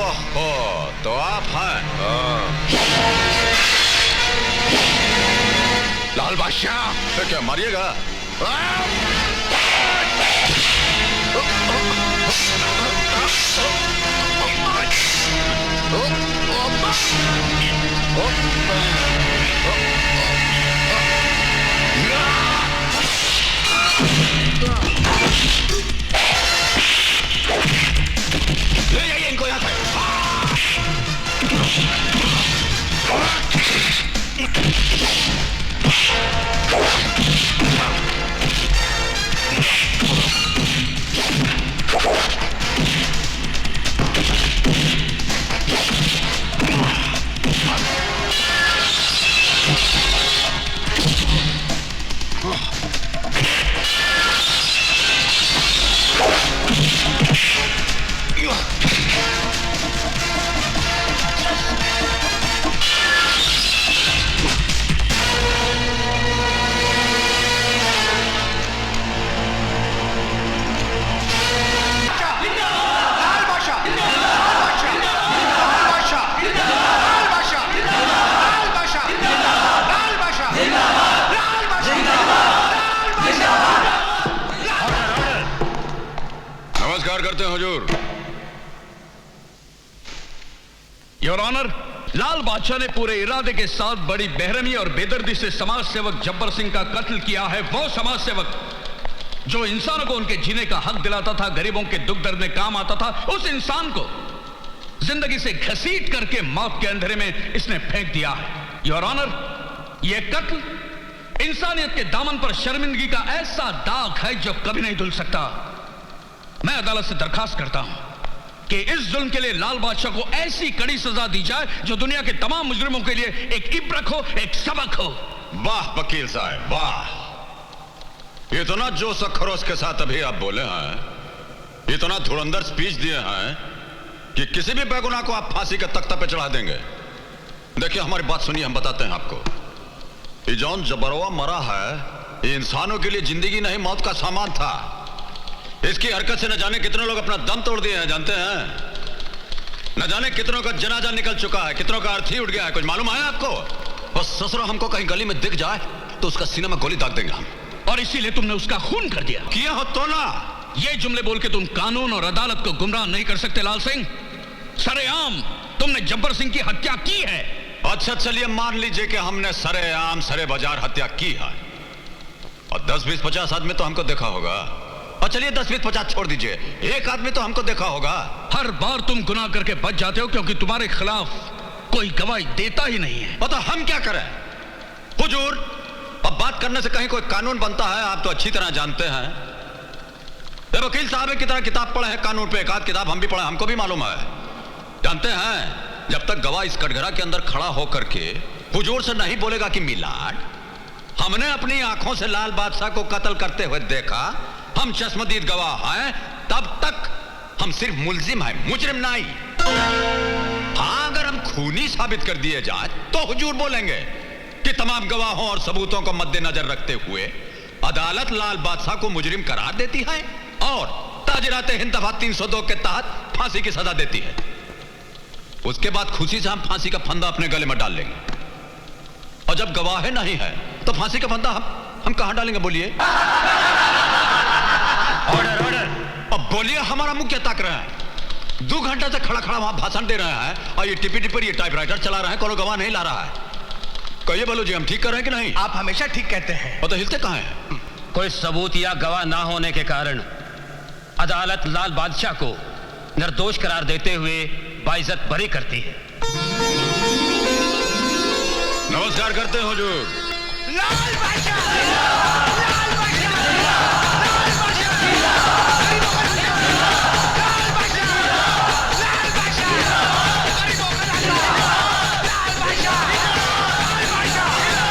ओहो, तो आप हैं? लाल बादशाह, तो क्या मारिएगा? ले जाइए इनको यहाँ से। करते हैं हुजूर। योर ऑनर, लाल बादशाह ने पूरे इरादे के साथ बड़ी बेरहमी और बेदर्दी से समाज सेवक जब्बर सिंह का कत्ल किया है। वो समाज सेवक जो इंसानों को उनके जीने का हक दिलाता था, गरीबों के दुख दर्द में काम आता था, उस इंसान को जिंदगी से घसीट करके मौत के अंधेरे में इसने फेंक दिया है। योर ऑनर, यह कत्ल इंसानियत के दामन पर शर्मिंदगी का ऐसा दाग है जो कभी नहीं धुल सकता। मैं अदालत से दरखास्त करता हूं कि इस जुल्म के लिए लाल बादशाह को ऐसी कड़ी सजा दी जाए जो दुनिया के तमाम मुजरिमों के लिए एक इब्रत हो, एक सबक हो। वाह वकील साहब, वाह! इतना जोश और खरोश के साथ अभी आप बोले हैं, इतना धुरंधर स्पीच दिए हैं कि किसी भी बेगुनाह को आप फांसी के तख्ते पे चढ़ा देंगे। देखिए, हमारी बात सुनिए, हम बताते हैं आपको। ये जौन जबरवा मरा है, ये इंसानों के लिए जिंदगी नहीं मौत का सामान था। इसकी हरकत से न जाने कितने लोग अपना दम तोड़ दिए हैं, जानते हैं? न जाने कितनों का जनाजा निकल चुका है, कितनों का अर्थी उठ गया है। कुछ मालूम है आपको? बस ससुरा हमको कहीं गली में दिख जाए तो उसका सीने में गोली दाग देंगे हम। और इसीलिए तुमने उसका खून कर दिया। किया हो तो ना। ये जुमले बोल के तुम कानून और अदालत को गुमराह नहीं कर सकते लाल सिंह। सरेआम तुमने जब्बर सिंह की हत्या की है। अच्छा, चलिए मान लीजिए कि हमने सरेआम सरे बाजार हत्या की है, और 10, 20, 50 आदमी तो हमको देखा होगा। और चलिए 10, 20, 50 छोड़ दीजिए, एक आदमी तो हमको देखा होगा। हर बार तुम गुनाह करके बच जाते हो क्योंकि तुम्हारे खिलाफ कोई गवाही देता ही नहीं है। तो हम क्या करें हुजूर? अब बात करने से कहीं कोई कानून बनता है, आप तो अच्छी तरह जानते हैं। ये वकील साहब की तरह किताब पढ़े हैं कानून पे, एक आध किताब हम भी पढ़े, हमको भी मालूम है। जानते हैं, जब तक गवाह इस कटघरा के अंदर खड़ा होकर के हुजूर से नहीं बोलेगा कि मिलाड, हमने अपनी आंखों से लाल बादशाह को कत्ल करते हुए देखा, हम चश्मदीद गवाह हैं, तब तक हम सिर्फ मुल्जिम हैं, मुजरिम नहीं। हाँ, अगर हम खूनी साबित कर दिए जाए तो हुजूर बोलेंगे कि तमाम गवाहों और सबूतों को मद्देनजर रखते हुए अदालत लाल बादशाह को मुजरिम करार देती है और ताजरात हिंद दफा 302 के तहत फांसी की सजा देती है। उसके बाद खुशी से हम फांसी का फंदा अपने गले में डाल लेंगे। और जब गवाह नहीं है तो फांसी का फंदा हम कहां डालेंगे? बोलिए। Order, order. अब बोलिए, हमारा मुंह क्या ताक रहे हैं? 2 घंटे से खड़ा खड़ा वहां भाषण दे रहे हैं और ये टिपी पर ये टाइपराइटर चला रहे हैं, कोनो गवाह नहीं ला रहा है। कहिए बोलो जी, हम ठीक कर रहे हैं कि नहीं? आप हमेशा ठीक कहते हैं। और तो हिलते कहां हैं? कोई सबूत या गवाह ना होने के कारण अदालत लाल बादशाह को निर्दोष करार देते हुए बाइज्जत बरी करती है। नमस्कार करते हैं हुजूर। लाल बादशाह, लाल बादशाह, लाल बादशाह, गरीबों का राजा, लाल बादशाह, लाल बादशाह, गरीबों का राजा, लाल बादशाह, लाल बादशाह, लाल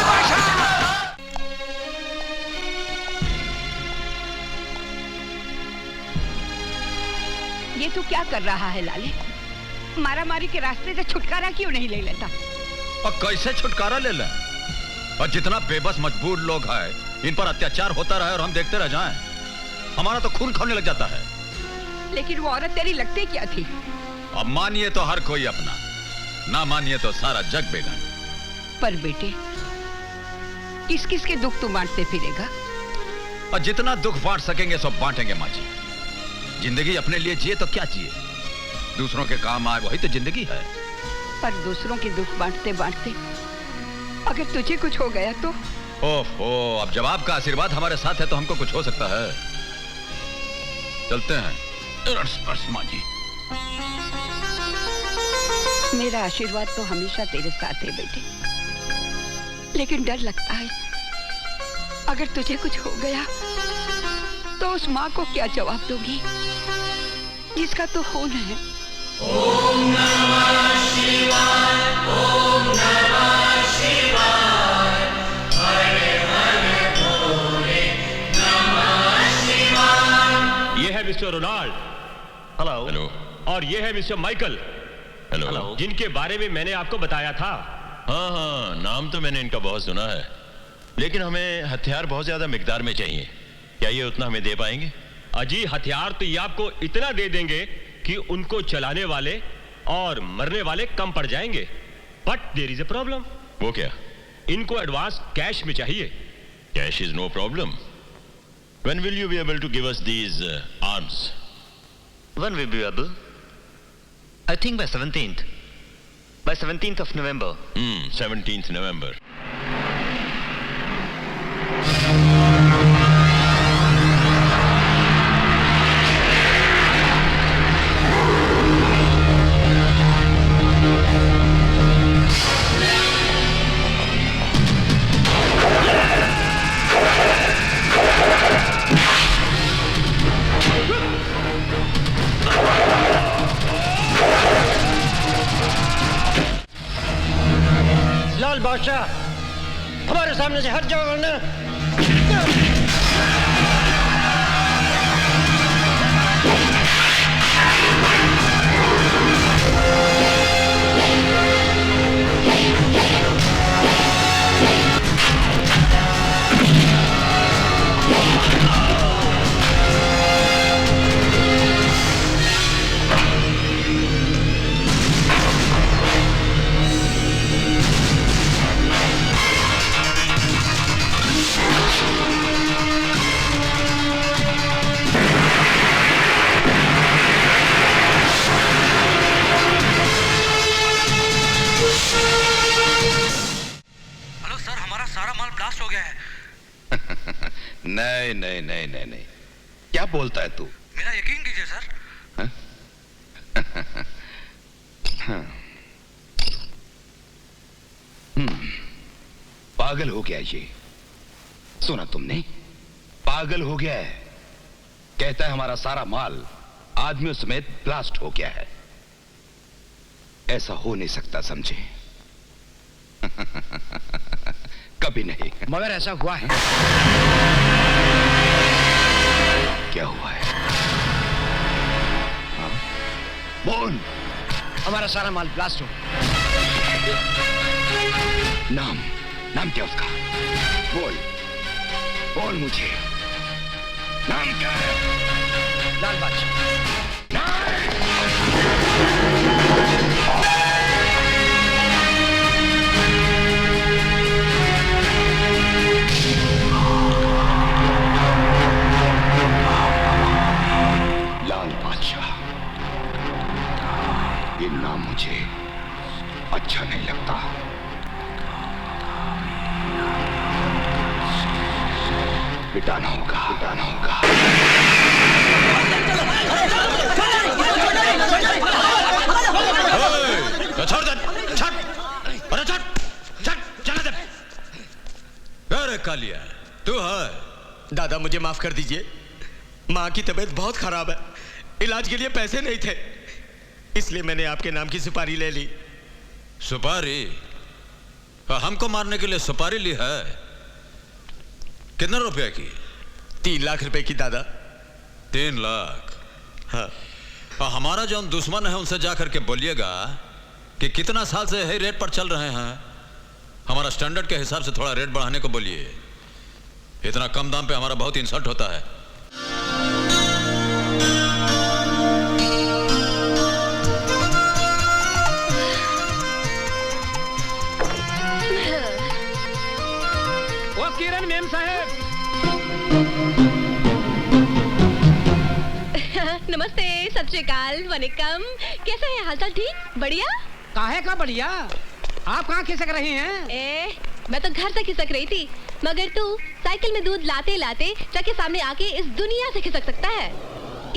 बादशाह, ये तू क्या कर रहा है लाले? मारामारी के रास्ते से छुटकारा क्यों नहीं ले लेता? और कैसे छुटकारा ले लें? और जितना बेबस मजबूर लोग हैं, इन पर अत्याचार होता रहे और हम देखते रह जाएं, हमारा तो खून खौलने लग जाता है। लेकिन वो औरत तेरी लगती क्या थी? अब मानिए तो हर कोई अपना, ना मानिए तो सारा जग बेगान। पर बेटे, किस किस के दुख तू बांटते फिरेगा? और जितना दुख बांट सकेंगे सब बांटेंगे माँ जी। जिंदगी अपने लिए जिए तो क्या जिए, दूसरों के काम आए वही तो जिंदगी है। पर दूसरों के दुख बांटते बांटते अगर तुझे कुछ हो गया तो? ओहो, अब जब आपका आशीर्वाद हमारे साथ है तो हमको कुछ हो सकता है। चलते हैं। माँ जी, मेरा आशीर्वाद तो हमेशा तेरे साथ है बेटे, लेकिन डर लगता है अगर तुझे कुछ हो गया तो उस माँ को क्या जवाब दोगी जिसका तो खून है। ओम नमः शिवाय, ओम नमः शिवाय, हरे हरे भोले नमः शिवाय। ये है मिस्टर रोनाल्ड। हेलो। हेलो। और ये है मिस्टर माइकल। हेलो। जिनके बारे में मैंने आपको बताया था। हाँ हाँ, नाम तो मैंने इनका बहुत सुना है, लेकिन हमें हथियार बहुत ज्यादा मिकदार में चाहिए। क्या ये उतना हमें दे पाएंगे? अजी, हथियार तो ये आपको इतना दे देंगे कि उनको चलाने वाले और मरने वाले कम पड़ जाएंगे। But there is a problem. वो क्या? इनको एडवांस कैश में चाहिए। Cash is no problem. When will you be able to give us these arms? When will be able? I think by 17th. By 17th of November. 17th November. लाल बादशाह, हमारे सामने से हट जाओ वरना। नहीं नहीं नहीं नहीं नहीं, क्या बोलता है तू? मेरा यकीन कीजिए सर। पागल हो गया ये। सुना तुमने? पागल हो गया है। कहता है हमारा सारा माल आदमियों समेत ब्लास्ट हो गया है। ऐसा हो नहीं सकता, समझे? कभी नहीं। मगर ऐसा हुआ है। क्या हुआ है? हाँ? बोल। हमारा सारा माल ब्लास्ट हो। नाम नाम क्या उसका? बोल बोल मुझे, नाम क्या है? लाल बादशाह। लाल बादशाह, ये नाम मुझे अच्छा नहीं लगता। मिटाना होगा, मिटाना होगा। छोड़ दे, छट, अरे छट, छट, चला दे। अरे कालिया, तू है? दादा मुझे माफ कर दीजिए, माँ की तबीयत बहुत खराब है, इलाज के लिए पैसे नहीं थे, इसलिए मैंने आपके नाम की सुपारी ले ली। सुपारी? हमको मारने के लिए सुपारी ली है? कितने रुपए की? 3 लाख रुपए की दादा। 3 लाख? हाँ। हमारा जो दुश्मन है उनसे जाकर के बोलिएगा कि कितना साल से यही रेट पर चल रहे हैं, हमारा स्टैंडर्ड के हिसाब से थोड़ा रेट बढ़ाने को बोलिए। इतना कम दाम पे हमारा बहुत इंसल्ट होता है। वो किरण मेम साहब। नमस्ते, सत श्री अकाल, वनिकम। कैसा है हालचाल? ठीक? बढ़िया? काहे का बढ़िया? आप कहाँ खिसक रही हैं? मैं तो घर से खिसक रही थी, मगर तू साइकिल में दूध लाते लाते ट्रक के सामने आके इस दुनिया से खिसक सकता है।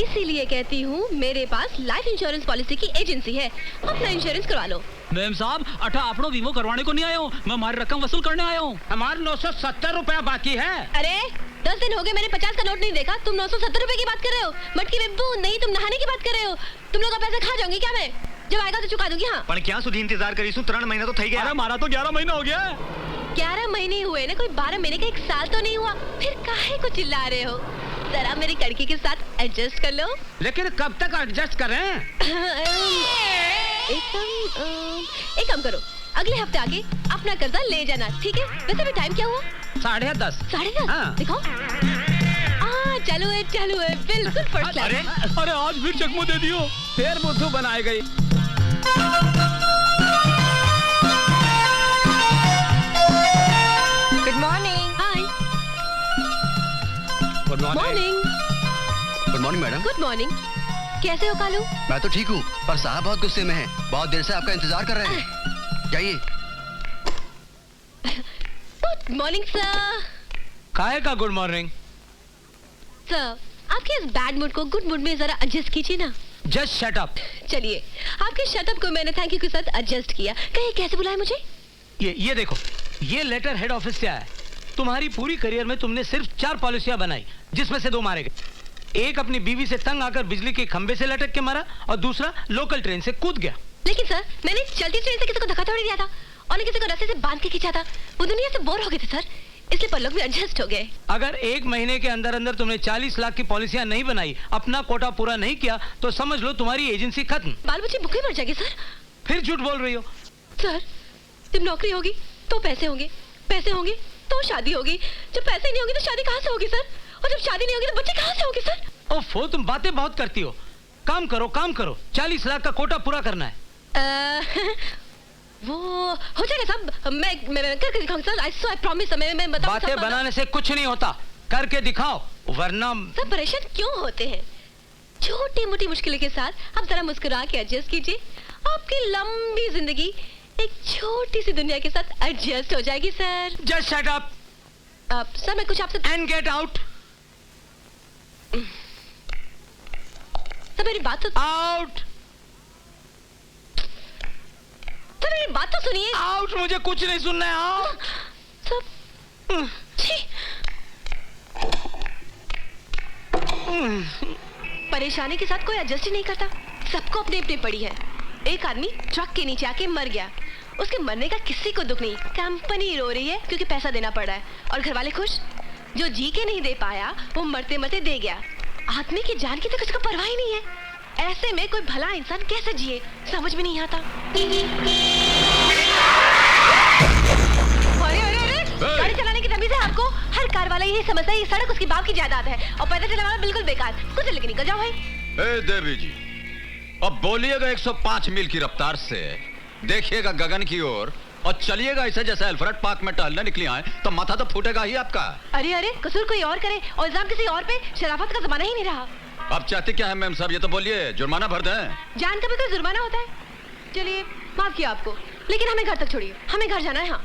इसीलिए कहती हूँ, मेरे पास लाइफ इंश्योरेंस पॉलिसी की एजेंसी है, अपना इंश्योरेंस करवा लो। मैम साहब, अठा आपनो वीमो करवाने को नहीं आया हूँ, मैं हमारी रकम वसूल करने आया हूँ। हमारे 970 रुपया बाकी है। अरे 10 दिन हो गए, मैंने 50 का नोट नहीं देखा, तुम 970 रुपए की बात कर रहे हो? मटकी में बूंद नहीं, तुम नहाने की बात कर रहे हो? तुम लोग का पैसे खा जाऊंगी क्या मैं? जब आएगा तो चुका दूंगी। हाँ, पर क्या सुधी इंतजार करीशू? 3 महीना तो थई गया। अरे हमारा तो 11 महीना हो गया। 11 महीने हुए ना, कोई 12 महीने का 1 साल तो नहीं हुआ? फिर काहे को चिल्ला रहे हो? जरा मेरी कड़की के साथ एडजस्ट कर लो। लेकिन कब तक एडजस्ट करें? एक काम करो, अगले हफ्ते आके अपना कर्जा ले जाना, ठीक है? वैसे भी टाइम क्या हुआ? 10:30। 10:30? हाँ। दिखाओ। चालू है, बिल्कुल फर्स्ट क्लास। अरे आज फिर चकमो दे दियो। फिर बुद्धू बनाए गई। Good morning. Hi. Good morning. Good morning madam. Good morning. कैसे हो कालू? मैं तो ठीक हूँ, पर साहब बहुत गुस्से में हैं। बहुत देर से आपका इंतजार कर रहे हैं। जाइए। Good morning sir. काहे का गुड मॉर्निंग? सर, आपके इस बैड मूड को गुड मूड में जरा एडजस्ट कीजिए ना। Just shut up. चलिए, आपके शट अप को मैंने थैंक यू के साथ एडजस्ट किया। कहिए कैसे बुलाया मुझे? ये देखो, ये लेटर हेड ऑफिस से आया है। तुम्हारी पूरी करियर में तुमने सिर्फ 4 पॉलिसियां बनाई, जिसमें से 2 मारे गए। एक अपनी बीवी से तंग आकर बिजली के खंबे से लटक के मारा, और दूसरा लोकल ट्रेन से कूद गया। लेकिन सर, मैंने चलती ट्रेन से किसी को धक्का थोड़ी दिया था, और न किसी को रस्से से बांध के खींचा था। वो दुनिया से बोर हो गए थे सर, इसलिए पर लोग भी एडजस्ट हो गए। अगर 1 महीने के अंदर अंदर तुमने 40 लाख की पॉलिसियां नहीं बनाई, अपना कोटा पूरा नहीं किया, तो समझ लो तुम्हारी एजेंसी खत्म। बाल बच्चे भूखे मर जाएंगे सर। फिर झूठ बोल रही हो। सर, जब नौकरी होगी तो पैसे होंगे, पैसे होंगे तो शादी होगी, जब पैसे नहीं होंगे तो शादी कहाँ से होगी सर? और जब शादी नहीं होगी तो बच्चे कहाँ से होंगे सर? ओफो, तुम बातें बहुत करती हो। काम करो, काम करो। 40 लाख का कोटा पूरा करना है। वो हो जाएगा साहब, मैं करके दिखाऊंगा सर। I promise. मैं बताऊं। बातें बनाने से कुछ नहीं होता, करके दिखाओ, वरना। सब परेशान क्यों होते हैं? छोटी मोटी मुश्किलों के साथ आप जरा मुस्कुरा के एडजस्ट कीजिए, आपकी लंबी जिंदगी एक छोटी सी दुनिया के साथ एडजस्ट हो जाएगी sir. Just shut up. Sir, मैं कुछ आपसे। And get out. सर, मेरी बात तो। आउट। सर, मेरी बात तो सुनिए। आउट। मुझे कुछ नहीं सुनना है। आउट। सब। परेशानी के साथ कोई एडजस्ट ही नहीं करता, सबको अपने अपने पड़ी है। एक आदमी ट्रक के नीचे आके मर गया, उसके मरने का किसी को दुख नहीं, कंपनी रो रही है क्योंकि पैसा देना पड़ रहा है, और घर वाले खुश। जो जी के नहीं दे पाया वो मरते मरते दे गया। आदमी की जान की तो किसी को परवाह ही नहीं है। ऐसे में कोई भला इंसान कैसे जिए, समझ में नहीं आता। गाड़ी चलाने की तमीज है आपको? हर कार वाला यही समझता है ये सड़क उसकी बाप की जायदाद है, और पैदल चलाने वाला बिल्कुल बेकार। कुछ लेके निकल जाओ भाई। ए देवी जी, अब बोलिएगा 105 मील की रफ्तार से, देखिएगा गगन की ओर, और चलिएगा ऐसे जैसे अल्फ्रेड पार्क में टहलने निकली आए, तो माथा तो फूटेगा ही आपका। अरे कसूर कोई और करे और इल्जाम किसी और पे, शराफत का जमाना ही नहीं रहा। अब चाहते क्या है मैम साहब, ये तो बोलिए, जुर्माना भर दें? जान का भी कोई जुर्माना होता है? चलिए माफ किया आपको, लेकिन हमें घर तक छोड़िए, हमें घर जाना है। हाँ।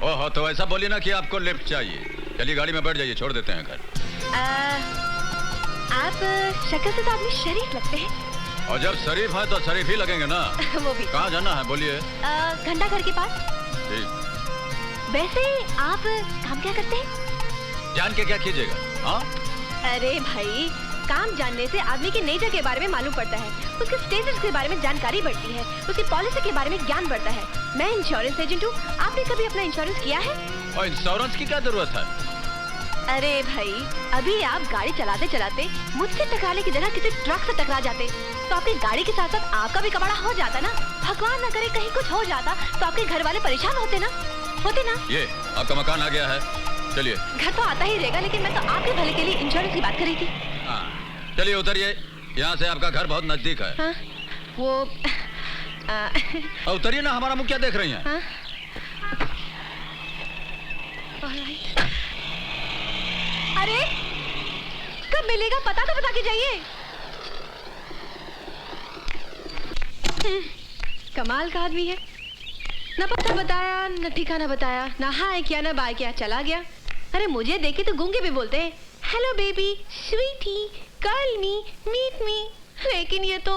ओहो, तो ऐसा बोलिए ना कि आपको लिफ्ट चाहिए। चलिए गाड़ी में बैठ जाइए, छोड़ देते हैं घर। आप शक्ल से तो आदमी शरीफ लगते हैं। और जब शरीफ है तो शरीफ ही लगेंगे ना। वो भी। कहाँ जाना है बोलिए? घंटा घर के पास। ठीक। वैसे आप काम क्या करते हैं? जान के क्या कीजिएगा? हाँ? अरे भाई, काम जानने से आदमी की नेचर के बारे में मालूम पड़ता है, उसके स्टेटस के बारे में जानकारी बढ़ती है, उसकी पॉलिसी के बारे में ज्ञान बढ़ता है। मैं इंश्योरेंस एजेंट हूँ, आपने कभी अपना इंश्योरेंस किया है? और इंश्योरेंस की क्या जरूरत है? अरे भाई, अभी आप गाड़ी चलाते चलाते मुझसे टकराने की जगह किसी ट्रक से टकरा जाते, तो आपकी गाड़ी के साथ साथ आपका भी कबाड़ा हो जाता ना। भगवान ना करे कहीं कुछ हो जाता तो आपके घर वाले परेशान होते ना। ये आपका मकान आ गया है, चलिए। घर तो आता ही रहेगा, लेकिन मैं तो आपके भले के लिए इंश्योरेंस की बात कर रही थी। हाँ, चलिए उतरिए, यहाँ से आपका घर बहुत नजदीक है। हाँ, वो उतरिए ना, हमारा मुंह क्या देख रही हैं? हाँ? अरे कब मिलेगा पता तो बता के जाइए। कमाल का आदमी है, ना पता बताया, न ठिकाना बताया, ना हाय किया ना बाय किया, चला गया। अरे मुझे देखे तो गूंगे भी बोलते हैं, hello baby, sweetie, call me, meet me, लेकिन ये तो